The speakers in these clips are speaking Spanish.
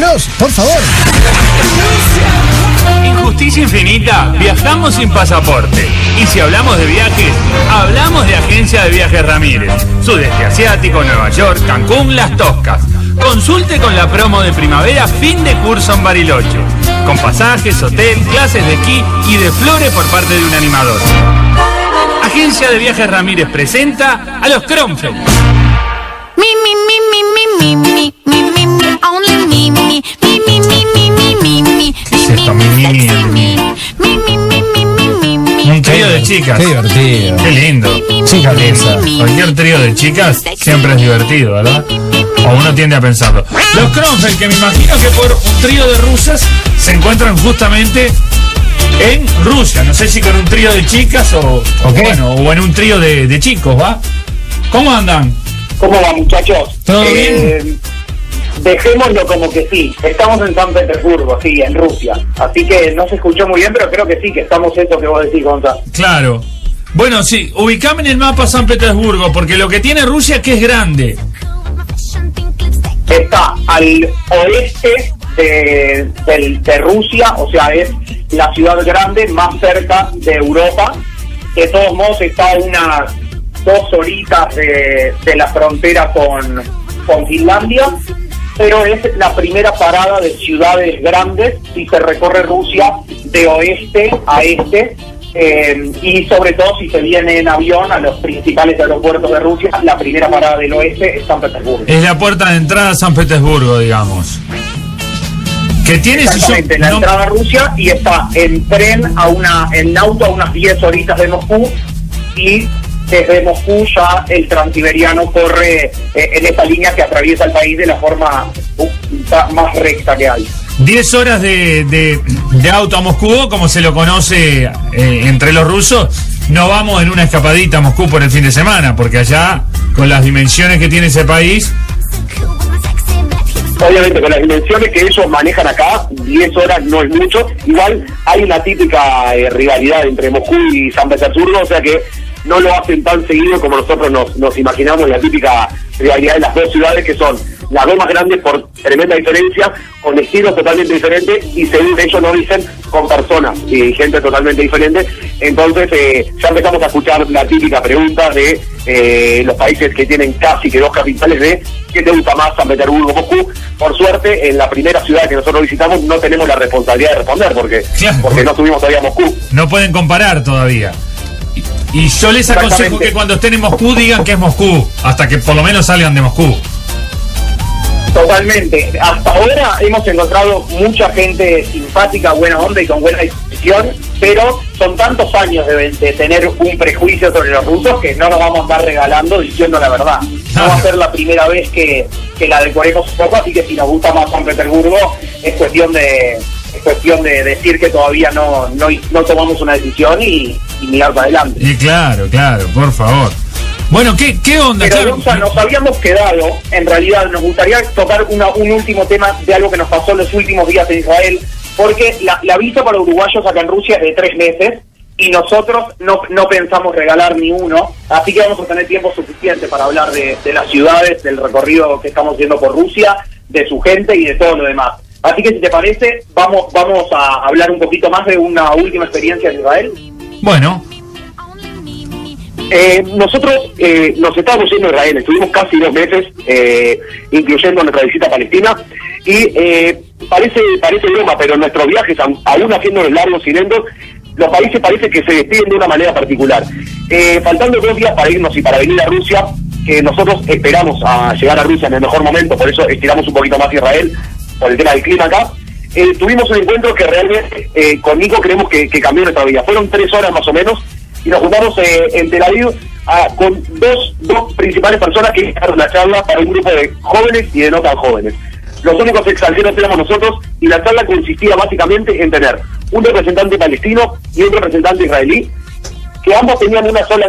Díganos, por favor. Injusticia infinita, viajamos sin pasaporte. Y si hablamos de viajes, hablamos de Agencia de Viajes Ramírez. Sudeste Asiático, Nueva York, Cancún, Las Toscas. Consulte con la promo de primavera fin de curso en Bariloche. Con pasajes, hotel, clases de esquí y de flores por parte de un animador. Agencia de Viajes Ramírez presenta a los Kronfeld. ¿Qué es esto? Un trío de chicas. Qué divertido. Qué lindo. Chica esa. Cualquier trío de chicas siempre es divertido, ¿verdad? O uno tiende a pensarlo. Los Kronfeld, que me imagino que por un trío de rusas se encuentran justamente en Rusia. No sé si con un trío de chicas o en un trío de chicos, ¿va? ¿Cómo andan? ¿Cómo va, muchachos? ¿Todo bien? Dejémoslo como que sí. Estamos en San Petersburgo, sí, en Rusia. Así que no se escuchó muy bien, pero creo que sí, que estamos eso que vos decís, Gonzalo. Claro. Bueno, sí, ubicame en el mapa San Petersburgo, porque lo que tiene Rusia es que es grande. Está al oeste de Rusia, o sea, es la ciudad grande más cerca de Europa. De todos modos está a unas 2 horitas de la frontera con Finlandia, pero es la primera parada de ciudades grandes si se recorre Rusia de oeste a este, y sobre todo si se viene en avión a los principales aeropuertos de Rusia. La primera parada del oeste es San Petersburgo. Es la puerta de entrada a San Petersburgo, digamos. Que tiene exactamente, la entrada a Rusia, y está en tren en auto a unas 10 horitas de Moscú, y desde Moscú ya el transiberiano corre en esa línea que atraviesa el país de la forma más recta que hay. 10 horas de auto a Moscú, como se lo conoce entre los rusos. No vamos en una escapadita a Moscú por el fin de semana, porque allá, con las dimensiones que tiene ese país... Obviamente, con las dimensiones que ellos manejan acá, 10 horas no es mucho. Igual hay una típica rivalidad entre Moscú y San Petersburgo, o sea que no lo hacen tan seguido como nosotros nos imaginamos, la típica rivalidad de las dos ciudades, que son las dos más grandes por tremenda diferencia, con estilos totalmente diferentes, y según ellos nos dicen, con personas y gente totalmente diferente. Entonces ya empezamos a escuchar la típica pregunta de los países que tienen casi que 2 capitales, de ¿qué te gusta más, San Petersburgo o Moscú? Por suerte, en la primera ciudad que nosotros visitamos no tenemos la responsabilidad de responder, porque no tuvimos todavía Moscú. No pueden comparar todavía. Y yo les aconsejo que cuando estén en Moscú digan que es Moscú, hasta que por lo menos salgan de Moscú. Totalmente. Hasta ahora hemos encontrado mucha gente simpática, buena onda y con buena disposición, pero son tantos años de tener un prejuicio sobre los rusos que no nos vamos a estar regalando diciendo la verdad. No va a ser la primera vez que la decoremos un poco, así que si nos gusta más San Petersburgo es cuestión de decir que todavía no tomamos una decisión y mirar para adelante. Y claro, por favor. Bueno, ¿qué onda? Pero Gonza, nos habíamos quedado, en realidad nos gustaría tocar un último tema de algo que nos pasó en los últimos días en Israel, porque la visa para uruguayos acá en Rusia es de 3 meses, y nosotros no pensamos regalar ni uno, así que vamos a tener tiempo suficiente para hablar de las ciudades, del recorrido que estamos haciendo por Rusia, de su gente y de todo lo demás. Así que si te parece, vamos a hablar un poquito más de una última experiencia en Israel. Bueno. Nosotros nos estábamos yendo a Israel, estuvimos casi 2 meses, incluyendo nuestra visita a Palestina, y parece broma, pero nuestros viajes, aún haciéndolos largos y lentos, los países parece que se despiden de una manera particular. Faltando 2 días para irnos y para venir a Rusia, que nosotros esperamos a llegar a Rusia en el mejor momento, por eso estiramos un poquito más Israel, por el tema del clima acá. Tuvimos un encuentro que realmente con Nico creemos que cambió nuestra vida. Fueron 3 horas más o menos, y nos juntamos en Tel Aviv con dos principales personas que hicieron la charla para un grupo de jóvenes y de no tan jóvenes. Los únicos extranjeros éramos nosotros, y la charla consistía básicamente en tener un representante palestino y un representante israelí, que ambos tenían una sola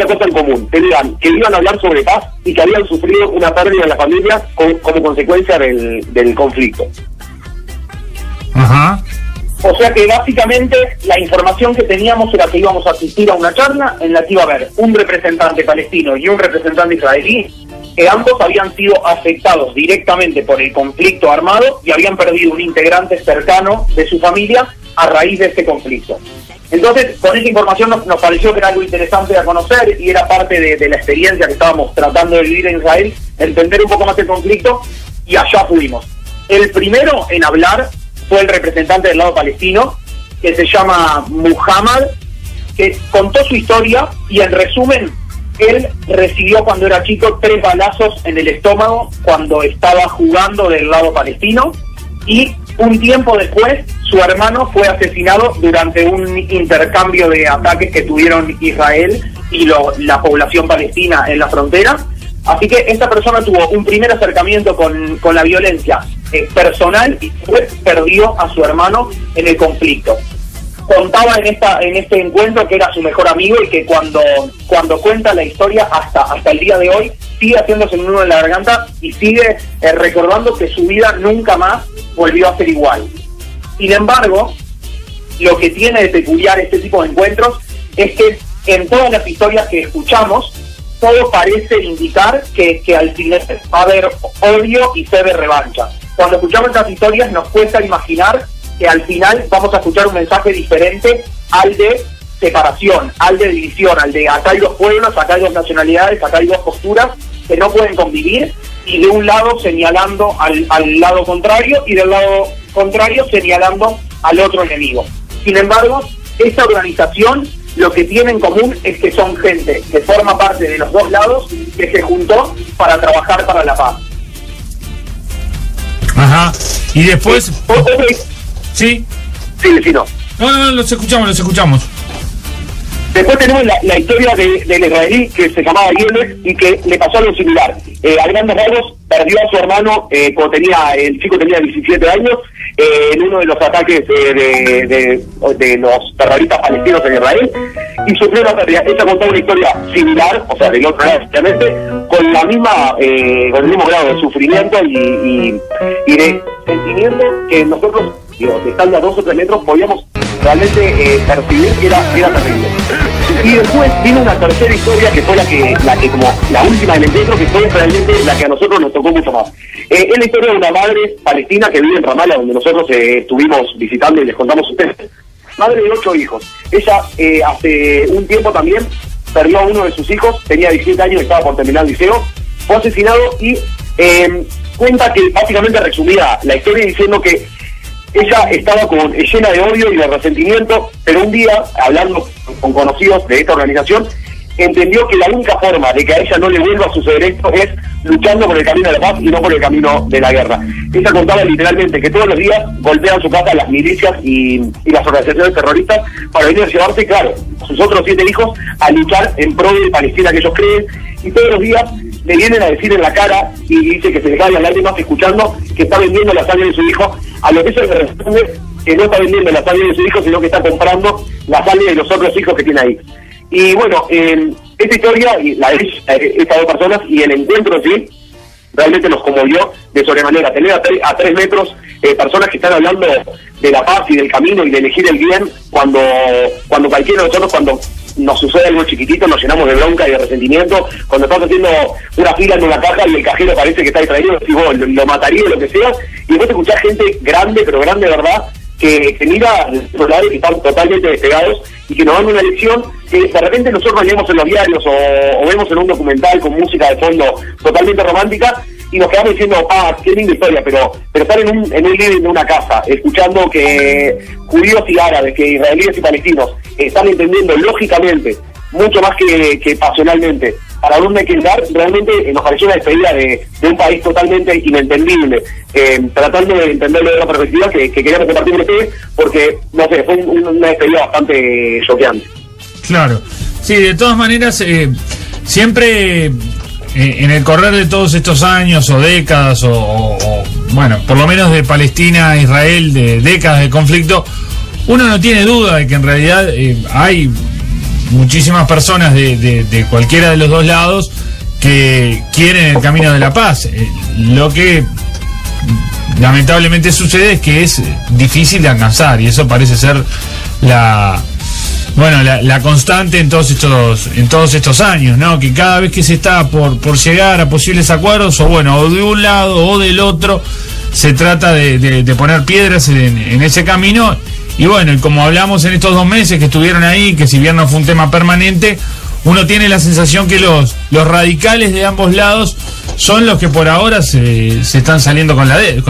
cosa en común, tenían que iban a hablar sobre paz y que habían sufrido una pérdida en la familia como consecuencia del conflicto. Ajá. O sea que básicamente la información que teníamos era que íbamos a asistir a una charla en la que iba a haber un representante palestino y un representante israelí, ambos habían sido afectados directamente por el conflicto armado y habían perdido un integrante cercano de su familia a raíz de este conflicto. Entonces, con esa información nos pareció que era algo interesante a conocer y era parte de la experiencia que estábamos tratando de vivir en Israel, entender un poco más el conflicto, y allá fuimos. El primero en hablar fue el representante del lado palestino, que se llama Muhammad, que contó su historia y, en resumen, él recibió cuando era chico 3 balazos en el estómago cuando estaba jugando del lado palestino, y un tiempo después su hermano fue asesinado durante un intercambio de ataques que tuvieron Israel y la población palestina en la frontera. Así que esta persona tuvo un primer acercamiento con la violencia personal y después perdió a su hermano en el conflicto. Contaba en este encuentro que era su mejor amigo y que cuando cuenta la historia hasta el día de hoy sigue haciéndose un nudo en la garganta y sigue recordando que su vida nunca más volvió a ser igual. Sin embargo, lo que tiene de peculiar este tipo de encuentros es que en todas las historias que escuchamos, todo parece indicar que al final va a haber odio y sed de revancha. Cuando escuchamos estas historias nos cuesta imaginar que al final vamos a escuchar un mensaje diferente al de separación, al de división, al de acá hay dos pueblos, acá hay dos nacionalidades, acá hay dos posturas que no pueden convivir, y de un lado señalando al lado contrario y del lado contrario señalando al otro enemigo. Sin embargo, esta organización lo que tiene en común es que son gente que forma parte de los dos lados, que se juntó para trabajar para la paz. Ajá. Y después... ¿Sí? Sí, vecino. No, los escuchamos. Después tenemos la historia del israelí que se llamaba Yeles y que le pasó algo similar. A grandes rasgos, perdió a su hermano cuando el chico tenía 17 años en uno de los ataques de los terroristas palestinos en Israel, y sufrió una pérdida. Ella contó una historia similar, o sea, del otro lado, obviamente, con el mismo grado de sufrimiento y de sentimiento que nosotros, de estar a 2 o 3 metros, podíamos realmente percibir que era terrible. Y después vino una tercera historia que fue la que como la última del encuentro, que fue realmente la que a nosotros nos tocó mucho más. Es la historia de una madre palestina que vive en Ramallah, donde nosotros estuvimos visitando y les contamos a ustedes. Madre de 8 hijos. Ella hace un tiempo también perdió a uno de sus hijos, tenía 17 años, estaba por terminar el liceo, fue asesinado y cuenta que básicamente resumía la historia diciendo que ella estaba llena de odio y de resentimiento, pero un día, hablando con conocidos de esta organización, entendió que la única forma de que a ella no le vuelva a suceder esto es luchando por el camino de la paz y no por el camino de la guerra. Ella contaba literalmente que todos los días golpean su casa las milicias y las organizaciones terroristas para venir a llevarse, claro, a sus otros 7 hijos a luchar en pro de Palestina que ellos creen, y todos los días le vienen a decir en la cara y dice que se le caen las lágrimas escuchando que está vendiendo la sangre de su hijo, a lo que eso le responde que no está vendiendo la sangre de su hijo, sino que está comprando la sangre de los otros hijos que tiene ahí. Y bueno, esta historia, y la de estas 2 personas y el encuentro en sí, realmente nos conmovió de sobremanera. Tener a 3 metros personas que están hablando de la paz y del camino y de elegir el bien, cuando cualquiera de nosotros, cuando nos sucede algo chiquitito, nos llenamos de bronca y de resentimiento. Cuando estás haciendo una fila en una caja y el cajero parece que está distraído, decís, vos, lo mataría o lo que sea, y después te escuchás gente grande, pero grande de verdad, que mira de otro lado y que están totalmente despegados y que nos dan una lección que de repente nosotros leemos en los diarios o vemos en un documental con música de fondo totalmente romántica y nos quedamos diciendo, qué linda historia, pero estar en un living de una casa, escuchando que judíos y árabes, que israelíes y palestinos están entendiendo lógicamente, mucho más que pasionalmente, para dónde hay que dar, realmente nos pareció una despedida de un país totalmente inentendible, tratando de entenderlo de otra perspectiva que queríamos compartir con ustedes, porque, no sé, fue una despedida bastante choqueante. Claro, sí, de todas maneras, siempre en el correr de todos estos años o décadas, o bueno, por lo menos de Palestina a Israel, de décadas de conflicto, uno no tiene duda de que en realidad hay muchísimas personas de cualquiera de los dos lados que quieren el camino de la paz. Lo que lamentablemente sucede es que es difícil de alcanzar, y eso parece ser bueno, la constante en todos estos años, ¿no? Que cada vez que se está por llegar a posibles acuerdos, o bueno, o de un lado o del otro, se trata de poner piedras en ese camino. Y bueno, como hablamos en estos 2 meses que estuvieron ahí, que si bien no fue un tema permanente, uno tiene la sensación que los radicales de ambos lados son los que por ahora se están saliendo con la de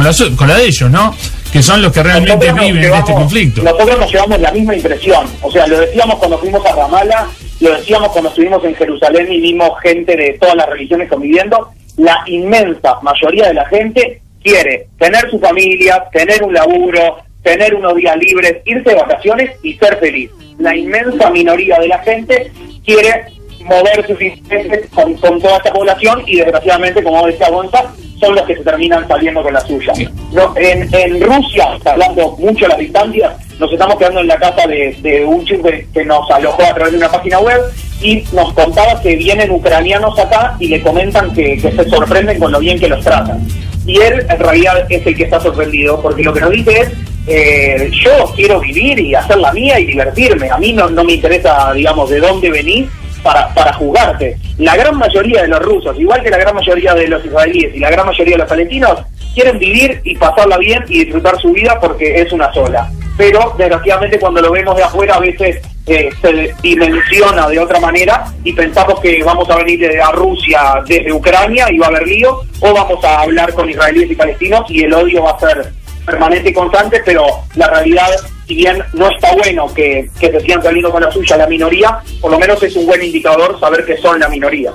ellos, ¿no? Que son los que realmente viven en este conflicto. Nosotros nos llevamos la misma impresión, o sea, lo decíamos cuando fuimos a Ramallah, lo decíamos cuando estuvimos en Jerusalén y vimos gente de todas las religiones conviviendo. La inmensa mayoría de la gente quiere tener su familia, tener un laburo, tener unos días libres, irse de vacaciones y ser feliz. La inmensa minoría de la gente quiere mover sus intereses con toda esta población y desgraciadamente, como decía Gonza, son los que se terminan saliendo con la suya. No, en Rusia, hablando mucho a las distancias, nos estamos quedando en la casa de un chico que nos alojó a través de una página web y nos contaba que vienen ucranianos acá y le comentan que se sorprenden con lo bien que los tratan. Y él en realidad es el que está sorprendido, porque lo que nos dice es, yo quiero vivir y hacer la mía y divertirme. A mí no me interesa, digamos, de dónde venís para jugarte. La gran mayoría de los rusos, igual que la gran mayoría de los israelíes y la gran mayoría de los palestinos, quieren vivir y pasarla bien y disfrutar su vida porque es una sola. Pero desgraciadamente cuando lo vemos de afuera a veces se dimensiona de otra manera y pensamos que vamos a venir a Rusia desde Ucrania y va a haber lío, o vamos a hablar con israelíes y palestinos y el odio va a ser permanente y constante. Pero la realidad, si bien no está bueno que se sigan saliendo con la suya la minoría, por lo menos es un buen indicador saber que son la minoría.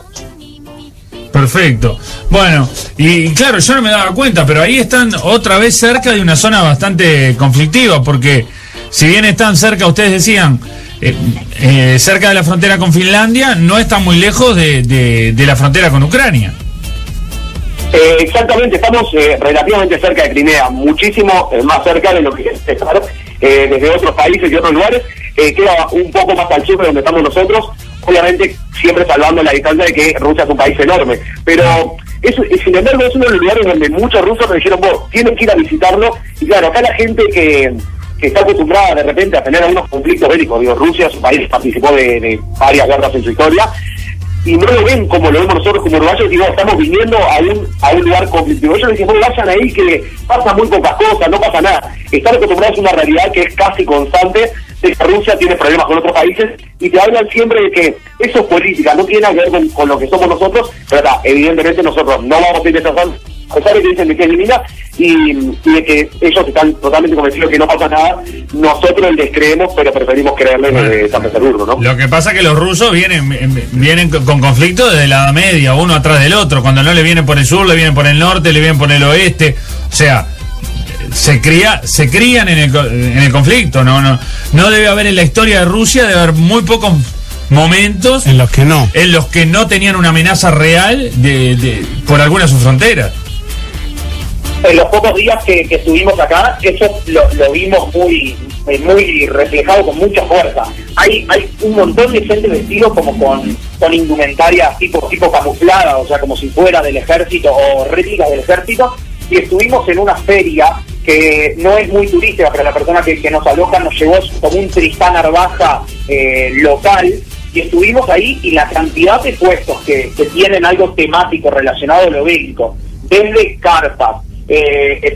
Perfecto. Bueno, y claro, yo no me daba cuenta, pero ahí están otra vez cerca de una zona bastante conflictiva, porque si bien están cerca, ustedes decían, cerca de la frontera con Finlandia, no están muy lejos de la frontera con Ucrania. Exactamente, estamos relativamente cerca de Crimea, muchísimo más cerca de lo que es desde otros países y otros lugares. Queda un poco más al sur de donde estamos nosotros, obviamente siempre salvando la distancia de que Rusia es un país enorme, pero sin embargo es uno de los lugares donde muchos rusos me dijeron, vos, tienen que ir a visitarlo. Y claro, acá la gente que está acostumbrada de repente a tener algunos conflictos bélicos, digo, Rusia es un país que participó de varias guerras en su historia, y no lo ven como lo vemos nosotros como uruguayos, y digo, estamos viniendo a un lugar conflictivo. Ellos dicen, bueno, vayan ahí que pasan muy pocas cosas, no pasa nada. Están acostumbrados a una realidad que es casi constante, de que Rusia tiene problemas con otros países, y te hablan siempre de que eso es política, no tiene nada que ver con lo que somos nosotros, pero evidentemente nosotros no vamos a ir deshaciendo, a pesar de que dicen de que es divina, y de que ellos están totalmente convencidos de que no pasa nada. Nosotros les creemos, pero preferimos creerles desde San Petersburgo, ¿no? Lo que pasa es que los rusos vienen con conflictos desde la Edad Media, uno atrás del otro. Cuando no le vienen por el sur, le vienen por el norte, le vienen por el oeste. O sea, se crían en el conflicto. No debe haber en la historia de Rusia, debe haber muy pocos momentos en los que no tenían una amenaza real por alguna de sus fronteras. En los pocos días que estuvimos acá, eso lo vimos muy reflejado con mucha fuerza. Hay un montón de gente vestido como con indumentaria tipo camuflada, o sea, como si fuera del ejército o réplicas del ejército, y estuvimos en una feria que no es muy turística, pero la persona que nos aloja nos llevó como un Tristán Arbaja local, y estuvimos ahí, y la cantidad de puestos que tienen algo temático relacionado a lo bélico, desde carpas,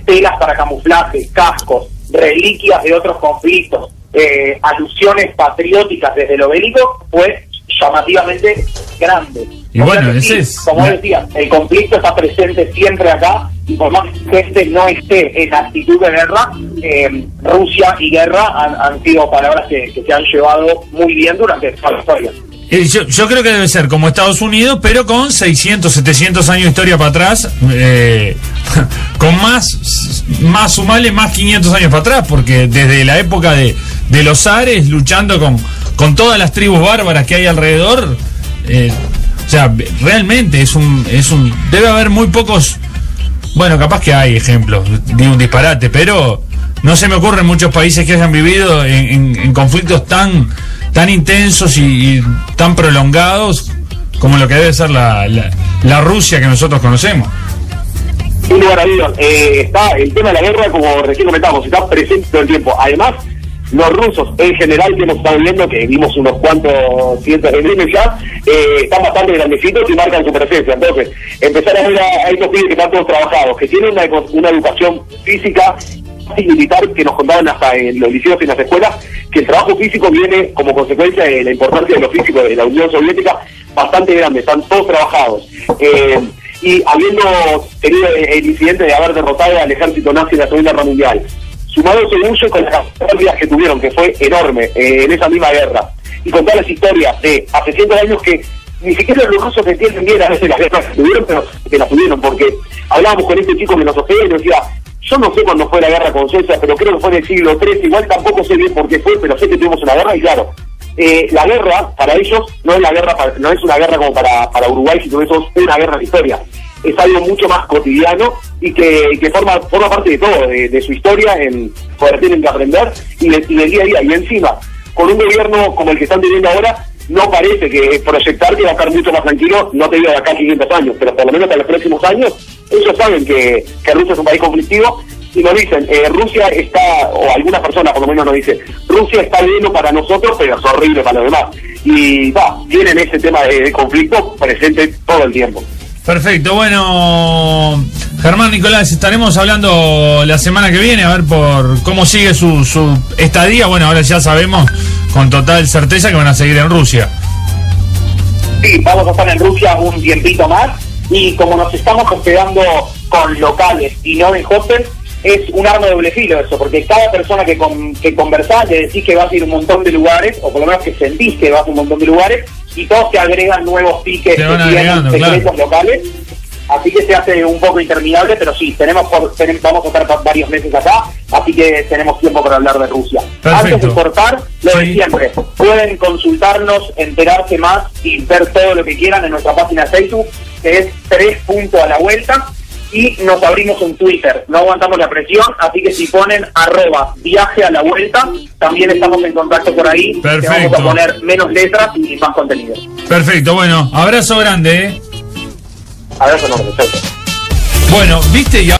telas para camuflaje, cascos, reliquias de otros conflictos, alusiones patrióticas desde lo bélico, fue llamativamente grande. Y bueno, ese es... Como decía, el conflicto está presente siempre acá, y por más que gente no esté en actitud de guerra, Rusia y guerra han sido palabras que se han llevado muy bien durante toda la historia. Yo creo que debe ser como Estados Unidos, pero con 600, 700 años de historia para atrás, con más sumale más 500 años para atrás, porque desde la época de los zares, luchando con todas las tribus bárbaras que hay alrededor, o sea, realmente debe haber muy pocos, bueno, capaz que hay ejemplos, digo un disparate, pero no se me ocurren muchos países que hayan vivido en conflictos tan intensos y tan prolongados como lo que debe ser la Rusia que nosotros conocemos. Sin lugar a dudas, está el tema de la guerra, como recién comentamos, está presente todo el tiempo. Además, los rusos en general que hemos estado viendo, que vimos unos cuantos cientos de memes ya, están bastante grandecitos y marcan su presencia. Entonces, empezar a ver a estos pibes que están todos trabajados, que tienen una educación física y militar, que nos contaban hasta en los liceos y en las escuelas, que el trabajo físico viene como consecuencia de la importancia de lo físico de la Unión Soviética bastante grande, están todos trabajados. Y habiendo tenido el incidente de haber derrotado al ejército nazi en la Segunda Guerra Mundial, sumado ese uso con las pérdidas que tuvieron, que fue enorme en esa misma guerra, y con todas las historias de hace cientos de años que ni siquiera los rusos entienden bien a veces las guerras que tuvieron, pero que las tuvieron, porque hablábamos con este chico que nos hospedó y nos decía, yo no sé cuándo fue la guerra con César, pero creo que fue en el siglo III, igual tampoco sé bien por qué fue, pero sé que tuvimos una guerra, y claro, la guerra para ellos no es una guerra como para Uruguay, sino que eso es una guerra de historia. Es algo mucho más cotidiano y que forma parte de todo, de su historia, poder tienen que aprender y del día a día. Y encima, con un gobierno como el que están teniendo ahora, no parece que proyectar que va a estar mucho más tranquilo, no te digo de acá a 500 años, pero por lo menos para los próximos años, ellos saben que Rusia es un país conflictivo y nos dicen, Rusia está, o algunas personas por lo menos nos dicen, Rusia está bien para nosotros, pero es horrible para los demás. Y tienen ese tema de conflicto presente todo el tiempo. Perfecto, bueno, Germán, Nicolás, estaremos hablando la semana que viene, a ver por cómo sigue su estadía. Bueno, ahora ya sabemos con total certeza que van a seguir en Rusia. Sí, vamos a estar en Rusia un tiempito más, y como nos estamos hospedando con locales y no en hostels, es un arma de doble filo eso, porque cada persona que conversás le decís que vas a ir a un montón de lugares, o por lo menos que sentís que vas a un montón de lugares, y todos te agregan nuevos piques que tienen secretos locales, así que se hace un poco interminable, pero sí, vamos a estar varios meses acá, así que tenemos tiempo para hablar de Rusia. Perfecto. Antes de cortar, lo de siempre, pueden consultarnos, enterarse más y ver todo lo que quieran en nuestra página de Facebook, que es 3 Punto a la Vuelta, y nos abrimos un Twitter, no aguantamos la presión, así que si ponen @viaje a la vuelta, también estamos en contacto por ahí. Perfecto. Vamos a poner menos letras y más contenido. Perfecto, bueno, abrazo grande, Abrazo enorme, chau. Bueno, viste, y